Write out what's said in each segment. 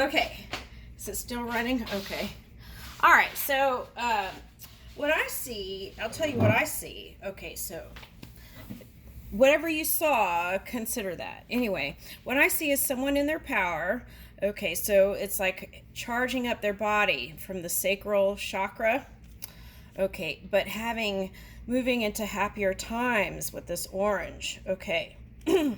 Okay. Is it still running? Okay. All right. So, what I see, I'll tell you what I see. Okay. So, whatever you saw, consider that. Anyway, what I see is someone in their power. Okay. So, it's like charging up their body from the sacral chakra. Okay. But moving into happier times with this orange. Okay. All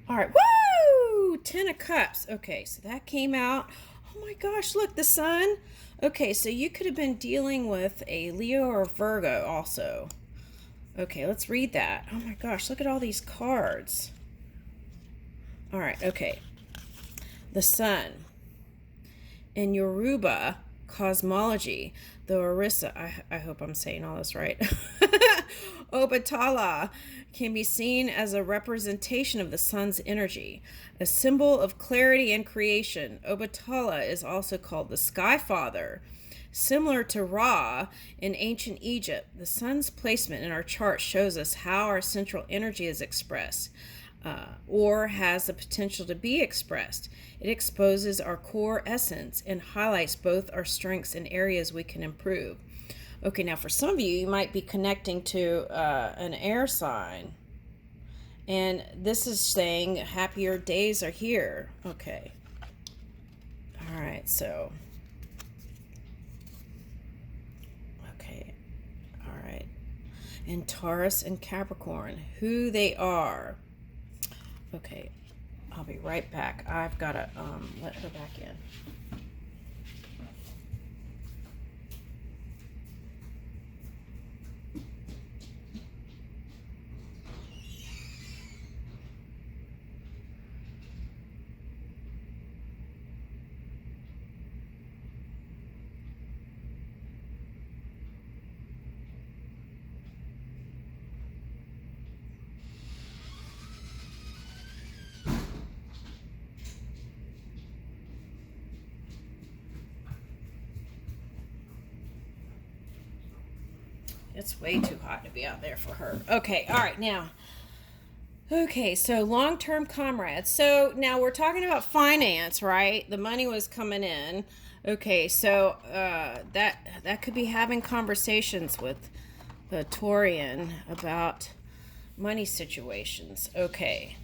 right. Woo! 10 of Cups. Okay, so that came out. Oh my gosh, look, the sun. Okay, so you could have been dealing with a Leo or Virgo also. Okay, let's read that. Oh my gosh, look at all these cards. All right, okay. The sun. In Yoruba cosmology, the Orisa, I hope I'm saying all this right, Obatala can be seen as a representation of the sun's energy, a symbol of clarity and creation. Obatala is also called the Sky Father. Similar to Ra in ancient Egypt, the sun's placement in our chart shows us how our central energy is expressed. Or has the potential to be expressed. It exposes our core essence and highlights both our strengths and areas we can improve. Okay, now for some of you, you might be connecting to an air sign. And this is saying happier days are here. Okay. All right, so. Okay. All right. And Taurus and Capricorn, who they are. Okay, I'll be right back. I've got to let her back in. It's way too hot to be out there for her. Okay, all right, now. Okay, so long-term comrades. So now we're talking about finance, right? The money was coming in. Okay, so that could be having conversations with the Taurian about money situations. Okay.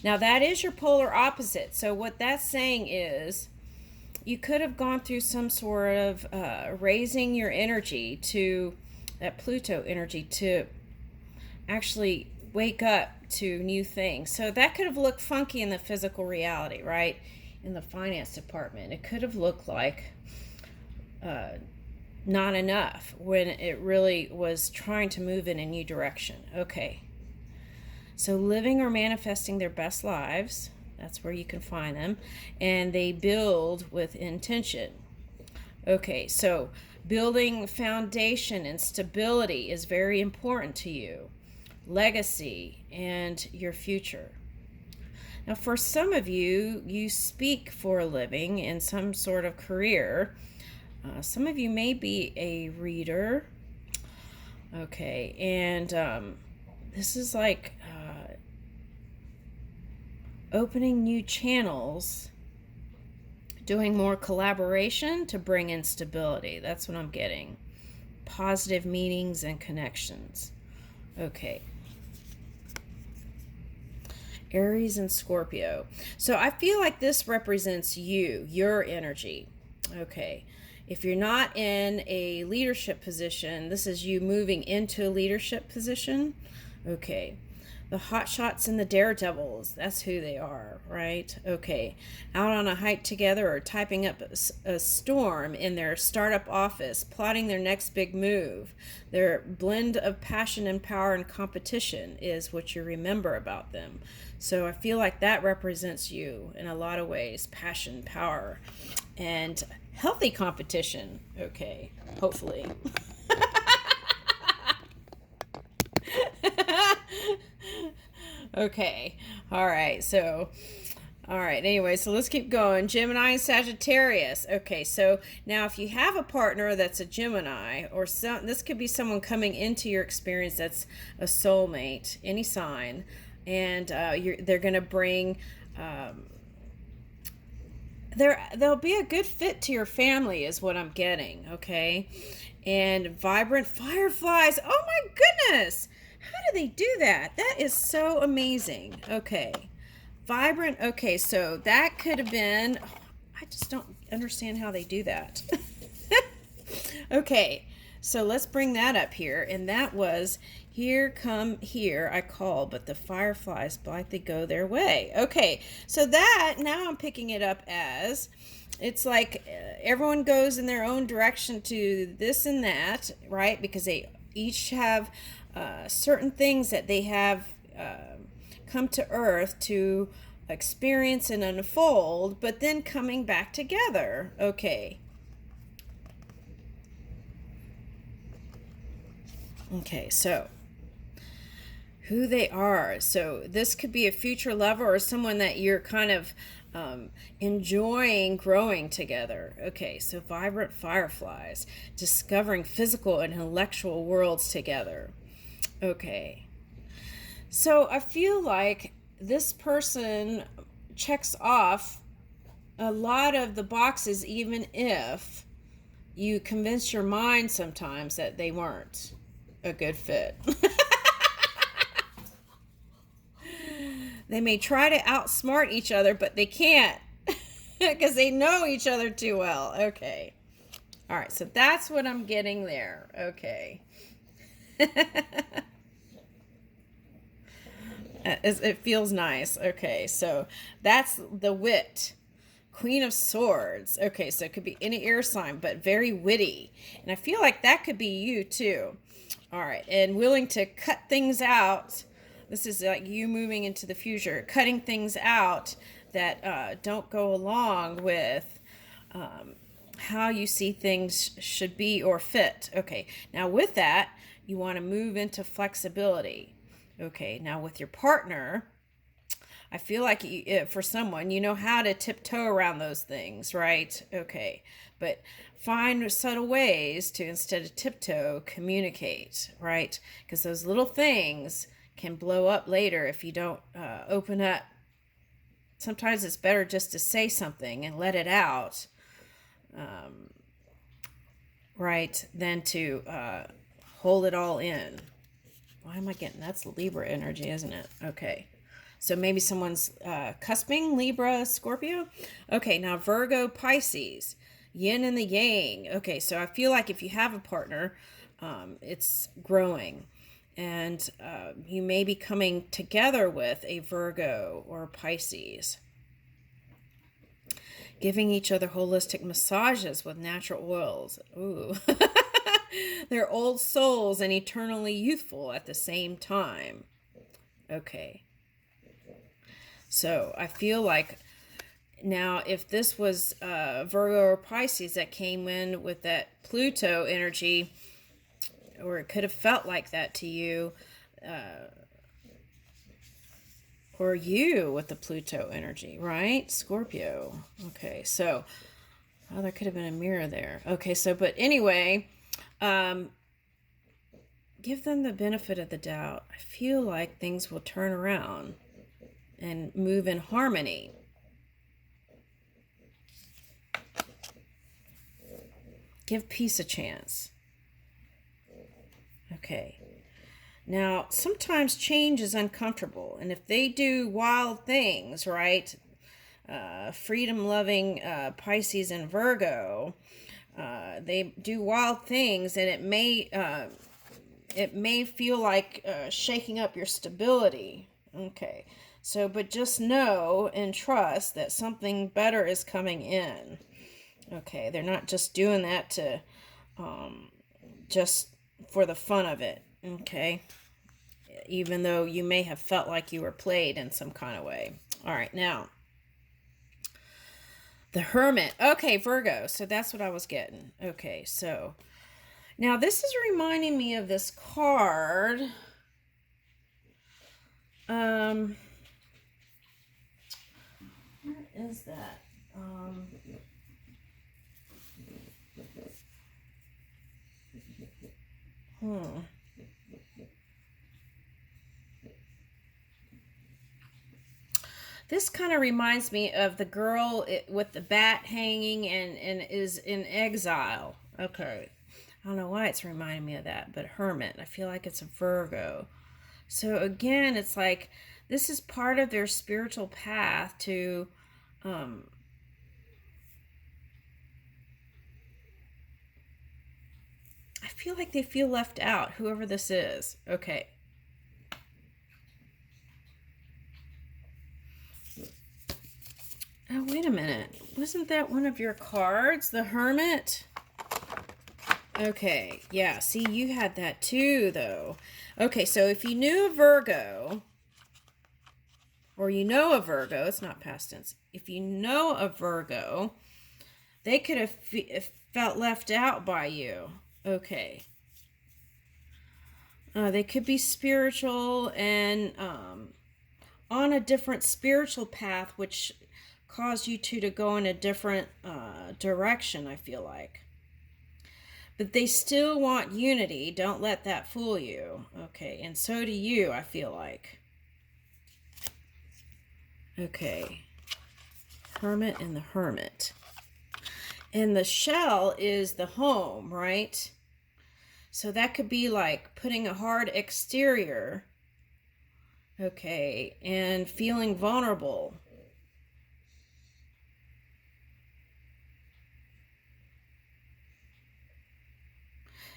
Now that is your polar opposite. So what that's saying is you could have gone through some sort of raising your energy to that Pluto energy to actually wake up to new things. So that could have looked funky in the physical reality, right? In the finance department. It could have looked like not enough when it really was trying to move in a new direction. Okay. So living or manifesting their best lives, that's where you can find them. And they build with intention. Okay, so building foundation and stability is very important to you. Legacy and your future. Now, for some of you, you speak for a living in some sort of career. Some of you may be a reader. Okay, and this is like opening new channels, doing more collaboration to bring in stability. That's what I'm getting. Positive meetings and connections. Okay. Aries and Scorpio. So I feel like this represents you, your energy. Okay. If you're not in a leadership position, this is you moving into a leadership position. Okay. The hotshots and the daredevils, that's who they are, right? Okay. Out on a hike together or typing up a storm in their startup office, plotting their next big move. Their blend of passion and power and competition is what you remember about them. So I feel like that represents you in a lot of ways. Passion, power, and healthy competition. Okay, hopefully. Okay, all right, so anyway, so let's keep going. Gemini and Sagittarius. Okay, so now if you have a partner that's a Gemini, or this could be someone coming into your experience that's a soulmate, any sign, and they're going to bring they'll be a good fit to your family is what I'm getting, okay? And vibrant fireflies. Oh my goodness. How do they do that? That is so amazing. Okay. Vibrant. Okay, so that could have been, oh, I just don't understand how they do that. Okay. So let's bring that up here. And that was, here come here I call, but the fireflies blithely go their way. Okay. So that, now I'm picking it up as, it's like everyone goes in their own direction to this and that, right? Because they each have certain things that they have come to Earth to experience and unfold, but then coming back together. Okay. Okay, so who they are. So this could be a future lover or someone that you're kind of enjoying growing together. Okay, so vibrant fireflies, discovering physical and intellectual worlds together. Okay, so I feel like this person checks off a lot of the boxes, even if you convince your mind sometimes that they weren't a good fit. They may try to outsmart each other, but they can't because they know each other too well. Okay. All right. So that's what I'm getting there. Okay. It feels nice. Okay. So that's the wit. Queen of Swords. Okay. So it could be any air sign, but very witty. And I feel like that could be you too. All right. And willing to cut things out. This is like you moving into the future, cutting things out that don't go along with how you see things should be or fit. Okay, now with that, you want to move into flexibility. Okay, now with your partner, I feel like for someone, you know how to tiptoe around those things, right? Okay, but find subtle ways to, instead of tiptoe, communicate, right? Because those little things can blow up later if you don't open up. Sometimes it's better just to say something and let it out, right, than to hold it all in. Why am I getting, that's Libra energy, isn't it? Okay. So maybe someone's cusping, Libra, Scorpio. Okay, now Virgo, Pisces, yin and the yang. Okay, so I feel like if you have a partner, it's growing. And you may be coming together with a Virgo or Pisces. Giving each other holistic massages with natural oils. Ooh. They're old souls and eternally youthful at the same time. Okay. So I feel like now if this was Virgo or Pisces that came in with that Pluto energy, or it could have felt like that to you, or you with the Pluto energy, right? Scorpio. Okay, so, oh, there could have been a mirror there. Okay, so, but anyway, give them the benefit of the doubt. I feel like things will turn around and move in harmony. Give peace a chance. Okay. Now, sometimes change is uncomfortable, and if they do wild things, right? Freedom-loving Pisces and Virgo, they do wild things, and it may feel like shaking up your stability. Okay. So, but just know and trust that something better is coming in. Okay. They're not just doing that to just for the fun of it, okay? Even though you may have felt like you were played in some kind of way. All right, now, the Hermit. Okay, Virgo, so that's what I was getting. Okay, so, now this is reminding me of this card. Where is that? This kind of reminds me of the girl with the bat hanging and is in exile. Okay. I don't know why it's reminding me of that, but Hermit. I feel like it's a Virgo. So again, it's like this is part of their spiritual path to I feel like they feel left out, whoever this is. Okay. Oh, wait a minute. Wasn't that one of your cards, the Hermit? Okay, yeah, see, you had that too, though. Okay, so if you knew a Virgo, or you know a Virgo, it's not past tense. If you know a Virgo, they could have felt left out by you. Okay. They could be spiritual and on a different spiritual path, which caused you two to go in a different direction, I feel like. But they still want unity. Don't let that fool you. Okay, and so do you, I feel like. Okay. Hermit and the Hermit. And the shell is the home, right? So that could be like putting a hard exterior. Okay, and feeling vulnerable.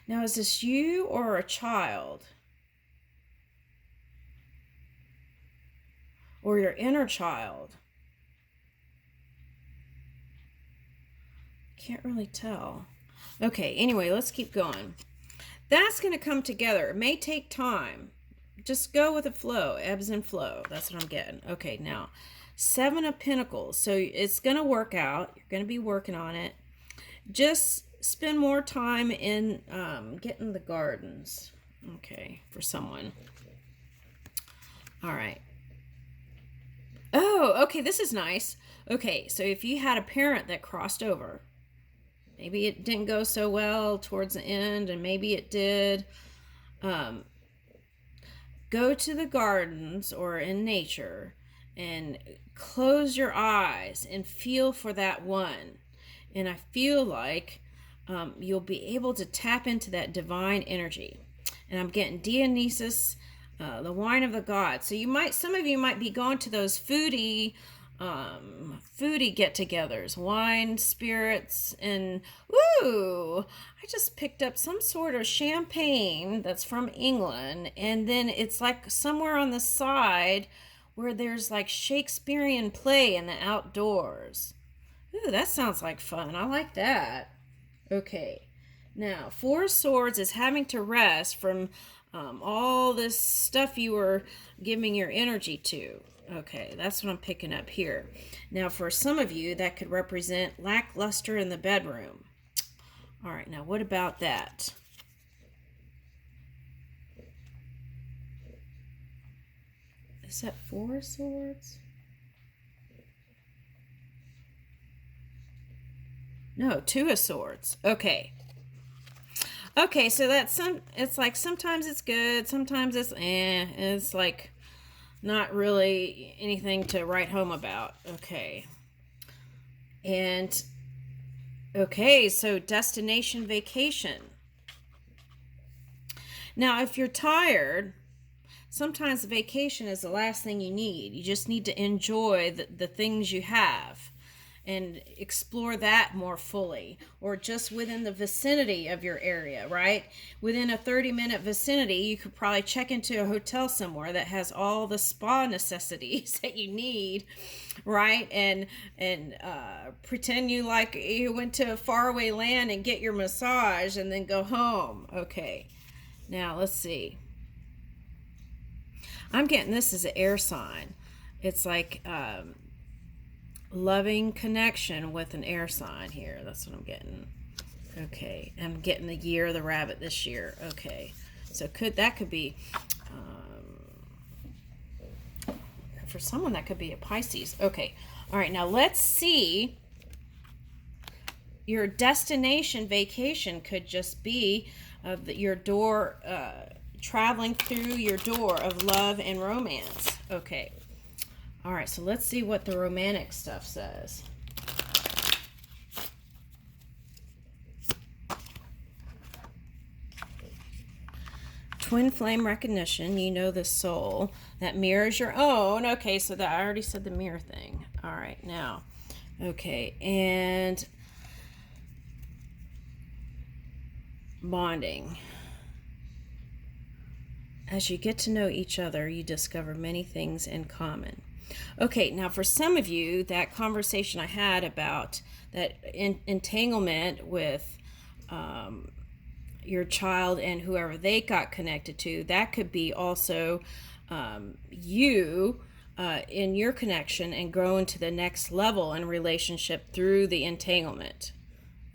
Now, is this you or a child? Or your inner child? Can't really tell. Okay, anyway, let's keep going. That's going to come together. It may take time. Just go with the flow, ebbs and flow. That's what I'm getting. Okay, now, 7 of Pentacles. So it's going to work out. You're going to be working on it. Just spend more time in getting the gardens. Okay, for someone. All right. Oh, okay, this is nice. Okay, so if you had a parent that crossed over, maybe it didn't go so well towards the end, and maybe it did. Go to the gardens or in nature and close your eyes and feel for that one. And I feel like you'll be able to tap into that divine energy. And I'm getting Dionysus, the wine of the gods. So some of you might be going to those foodie get-togethers, wine, spirits, and ooh, I just picked up some sort of champagne that's from England, and then it's like somewhere on the side where there's like Shakespearean play in the outdoors. Ooh, that sounds like fun. I like that. Okay, now 4 of Swords is having to rest from all this stuff you were giving your energy to. Okay, that's what I'm picking up here. Now, for some of you, that could represent lackluster in the bedroom. All right, now what about that? Is that 4 of Swords? No, 2 of Swords. Okay. Okay, so that's it's like sometimes it's good, sometimes it's it's like not really anything to write home about. Okay. And okay, so destination vacation. Now, if you're tired, sometimes vacation is the last thing you need. You just need to enjoy the things you have and explore that more fully, or just within the vicinity of your area, right? Within a 30-minute vicinity, you could probably check into a hotel somewhere that has all the spa necessities that you need, right? And pretend you went to a faraway land and get your massage and then go home. Okay, now let's see. I'm getting this as an air sign. It's like loving connection with an air sign here. That's what I'm getting. Okay, I'm getting the year of the rabbit this year. Okay, so that could be for someone, that could be a Pisces. Okay, all right, now let's see. Your destination vacation could just be your door, traveling through your door of love and romance. Okay. All right, so let's see what the romantic stuff says. Twin flame recognition. You know the soul that mirrors your own. Okay, so that I already said the mirror thing. All right, now. Okay, and bonding. As you get to know each other, you discover many things in common. Okay, now for some of you, that conversation I had about that entanglement with your child and whoever they got connected to, that could be also you in your connection and growing to the next level in relationship through the entanglement.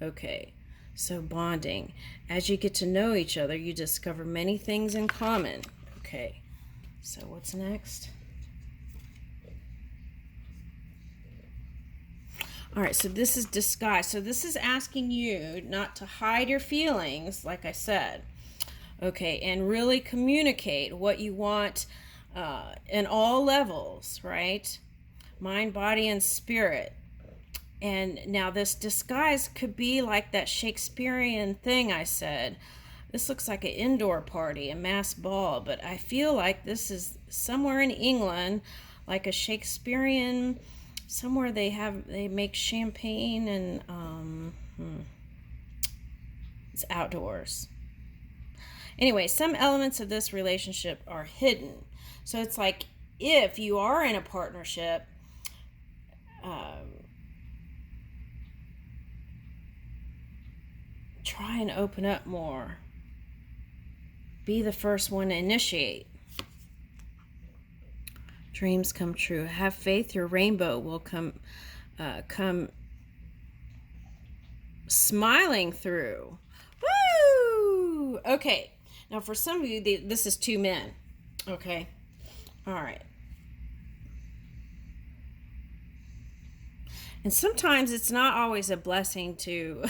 Okay, so bonding. As you get to know each other, you discover many things in common. Okay, so what's next? All right, so this is disguise. So this is asking you not to hide your feelings, like I said. Okay, and really communicate what you want in all levels, right? Mind, body, and spirit. And now this disguise could be like that Shakespearean thing I said. This looks like an indoor party, a mass ball, but I feel like this is somewhere in England, like a Shakespearean, somewhere they make champagne and it's outdoors. Anyway, some elements of this relationship are hidden. So it's like if you are in a partnership, try and open up more. Be the first one to initiate. Dreams come true. Have faith your rainbow will come smiling through. Woo! Okay. Now for some of you, this is two men. Okay. All right. And sometimes it's not always a blessing to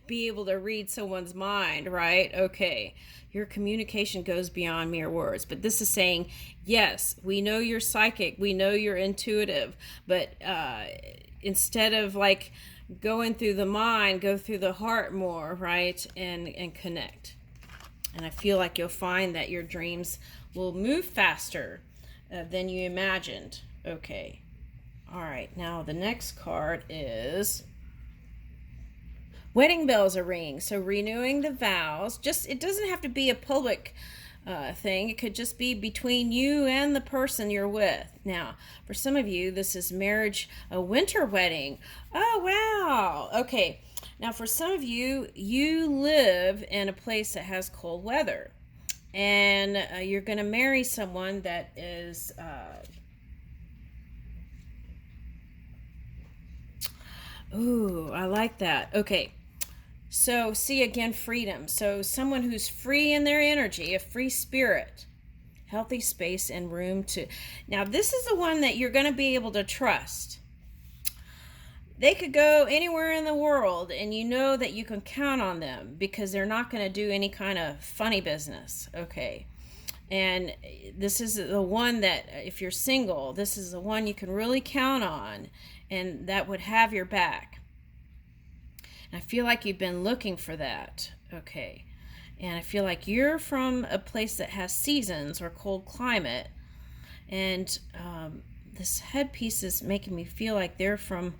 be able to read someone's mind, right? Okay. Your communication goes beyond mere words. But this is saying, yes, we know you're psychic. We know you're intuitive. But instead of like going through the mind, go through the heart more, right? And connect. And I feel like you'll find that your dreams will move faster than you imagined. Okay. All right, now the next card is wedding bells are ringing. So renewing the vows. Just it doesn't have to be a public thing. It could just be between you and the person you're with. Now, for some of you, this is marriage, a winter wedding. Oh, wow. Okay. Now, for some of you, you live in a place that has cold weather. And you're going to marry someone that is... Ooh, I like that. Okay. So, see again, freedom. So, someone who's free in their energy, a free spirit, healthy space and room to... Now, this is the one that you're going to be able to trust. They could go anywhere in the world, and you know that you can count on them because they're not going to do any kind of funny business. Okay. And this is the one that, if you're single, this is the one you can really count on, and that would have your back. And I feel like you've been looking for that. Okay. And I feel like you're from a place that has seasons or cold climate. And this headpiece is making me feel like they're from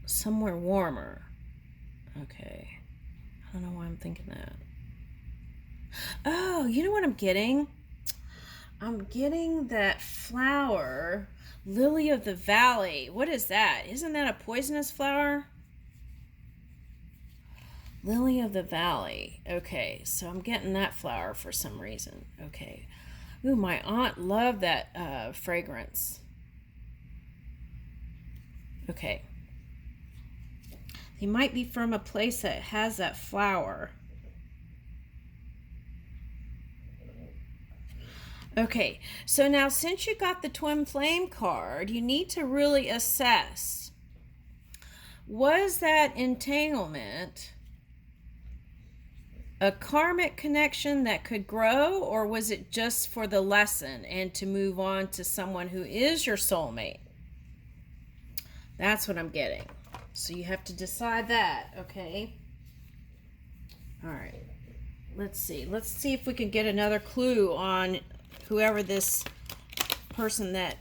somewhere warmer. Okay. I don't know why I'm thinking that. Oh, you know what I'm getting? I'm getting that flower, lily of the valley. What is that? Isn't that a poisonous flower? Lily of the valley. Okay, so I'm getting that flower for some reason. Okay. Ooh, my aunt loved that fragrance. Okay. They might be from a place that has that flower. Okay, so now since you got the twin flame card, you need to really assess, was that entanglement a karmic connection that could grow, or was it just for the lesson and to move on to someone who is your soulmate? That's what I'm getting. So you have to decide that, okay? All right. Let's see. Let's see if we can get another clue on whoever this person that...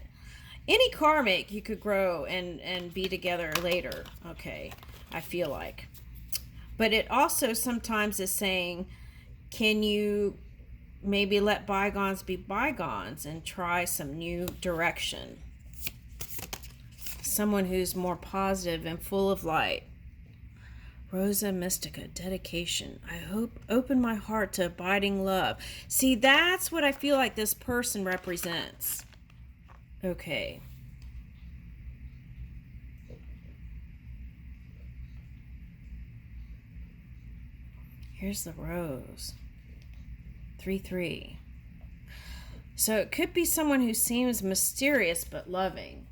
Any karmic you could grow and be together later, okay, I feel like. But it also sometimes is saying, can you maybe let bygones be bygones and try some new direction? Someone who's more positive and full of light. Rosa Mystica, dedication. I hope open my heart to abiding love. See, that's what I feel like this person represents. Okay. Here's the rose. 3-3. So it could be someone who seems mysterious but loving.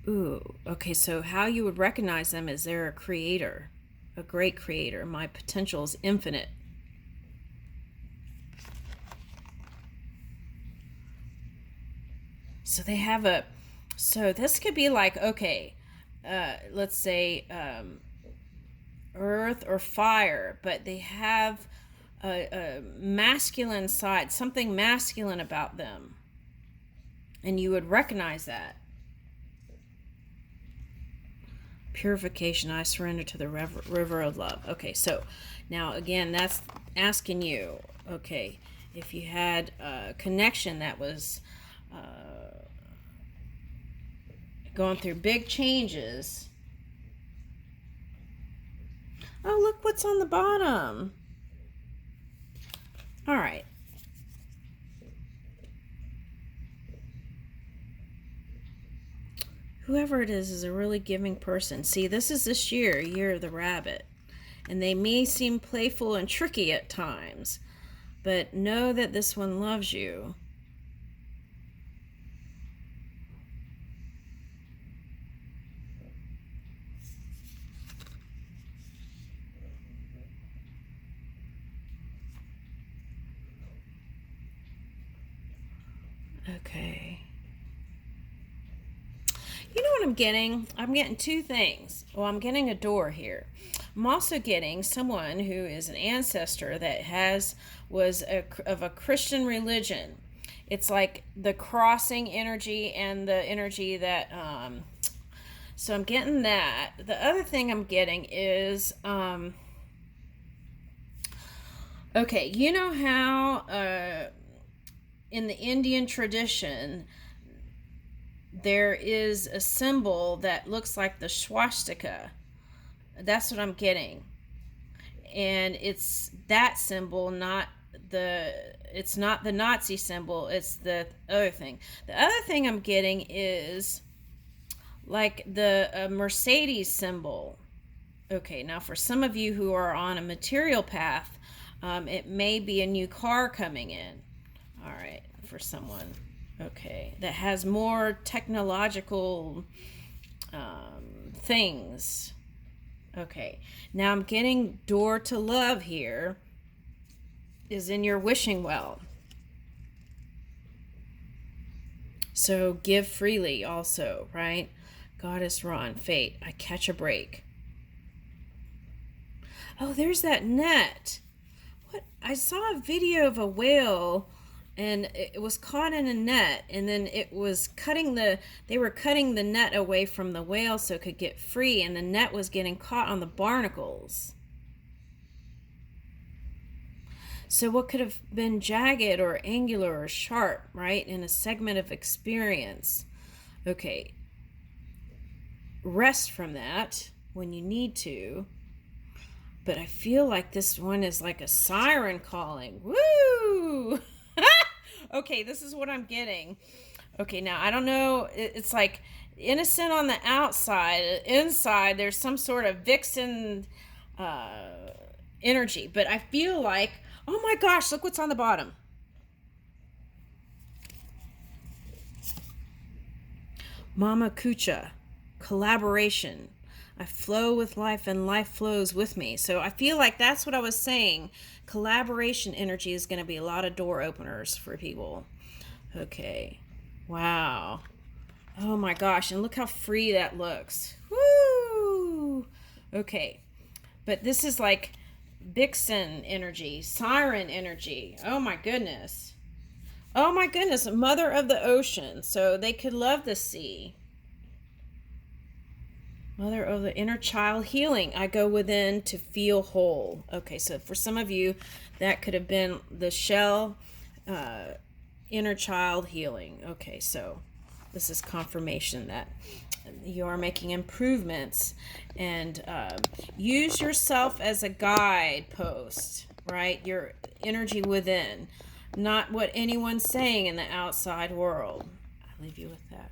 Ooh, okay, so how you would recognize them is they're a creator, a great creator. My potential is infinite. So they have a, so this could be like, okay, let's say earth or fire, but they have a masculine side, something masculine about them. And you would recognize that. Purification, I surrender to the river of love. Okay, so now again, that's asking you, okay, if you had a connection that was going through big changes. Oh, look what's on the bottom. All right. Whoever it is a really giving person. See, this is this year of the rabbit. And they may seem playful and tricky at times, but know that this one loves you. Okay. You know what I'm getting? I'm getting two things. Well, I'm getting a door here. I'm also getting someone who is an ancestor that was of a Christian religion. It's like the crossing energy and the energy that so I'm getting that. The other thing I'm getting is okay, you know how in the Indian tradition there is a symbol that looks like the swastika. That's what I'm getting. And it's that symbol, it's not the Nazi symbol, it's the other thing. The other thing I'm getting is like the Mercedes symbol. Okay, now for some of you who are on a material path, it may be a new car coming in. All right, for someone. Okay, that has more technological things. Okay, now I'm getting door to love here is in your wishing well. So give freely also, right? Goddess Ron, fate, I catch a break. Oh, there's that net. What? I saw a video of a whale and it was caught in a net, and then it was they were cutting the net away from the whale so it could get free, and the net was getting caught on the barnacles. So what could have been jagged or angular or sharp, right, in a segment of experience? Okay, rest from that when you need to. But I feel like this one is like a siren calling. Woo! Okay, this is what I'm getting. Okay, now I don't know. It's like innocent on the outside. Inside, there's some sort of vixen energy. But I feel like, oh my gosh, look what's on the bottom. Mama Kucha, collaboration. I flow with life and life flows with me. So I feel like that's what I was saying. Collaboration energy is going to be a lot of door openers for people. Okay. Wow. Oh my gosh. And look how free that looks. Woo! Okay. But this is like vixen energy, siren energy. Oh my goodness. Oh my goodness. Mother of the ocean. So they could love the sea. Mother of the inner child healing. I go within to feel whole. Okay, so for some of you, that could have been the shell, inner child healing. Okay, so this is confirmation that you are making improvements, and use yourself as a guidepost, right? Your energy within, not what anyone's saying in the outside world. I leave you with that.